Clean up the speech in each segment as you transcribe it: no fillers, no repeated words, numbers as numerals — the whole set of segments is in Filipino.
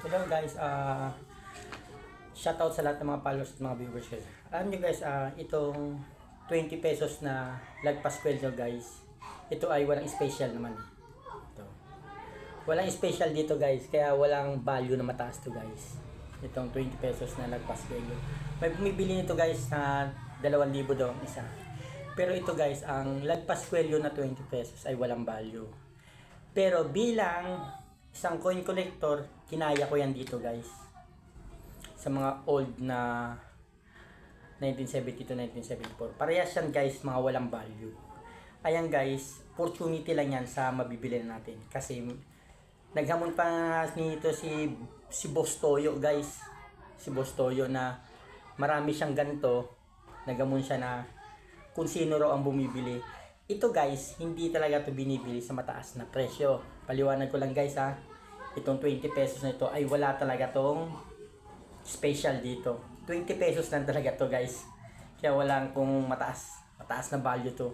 Hello guys, shoutout sa lahat ng mga followers at mga viewers guys. Alam nyo guys, itong 20 pesos na lagpas kwelyo guys, ito ay walang special naman. Ito. Walang special dito guys, kaya walang value na mataas to guys. Itong 20 pesos na lagpas kwelyo. May bumibili nito guys na 2,000 daw ang isa. Pero ito guys, ang lagpas kwelyo na 20 pesos ay walang value. Pero bilang isang coin collector, kinaya ko yan dito guys. Sa mga old na 1970 to 1974. Parehas yan guys, mga walang value. Ayan guys, opportunity lang yan sa mabibili natin. Kasi naghamon pa nito si Boss Toyo guys. Si Boss Toyo na marami siyang ganito. Naghamon siya na kung sino raw ang bumibili. Ito guys, hindi talaga to binibili sa mataas na presyo. Paliwanag ko lang guys ha. Itong 20 pesos na ito ay wala talaga tong special dito. 20 pesos lang talaga to guys. Kaya walang kung mataas na value to.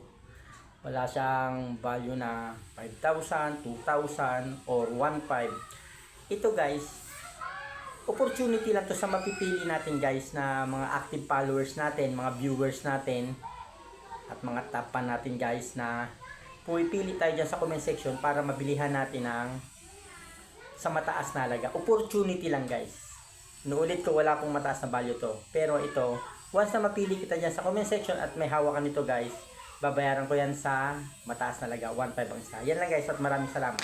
Wala siyang value na 5,000, 2,000 or 1,500. Ito guys, opportunity lang to sa mapipili natin guys na mga active followers natin, mga viewers natin at mga top fan natin guys na pumipili tayo dyan sa comment section para mabilihan natin ang sa mataas na halaga. Opportunity lang guys. Nuulit ko, wala pong mataas na value to. Pero ito, once na mapili kita dyan sa comment section at may hawakan nito guys, babayaran ko yan sa mataas na halaga, 1,500 ang isa. Yan lang guys at maraming salamat.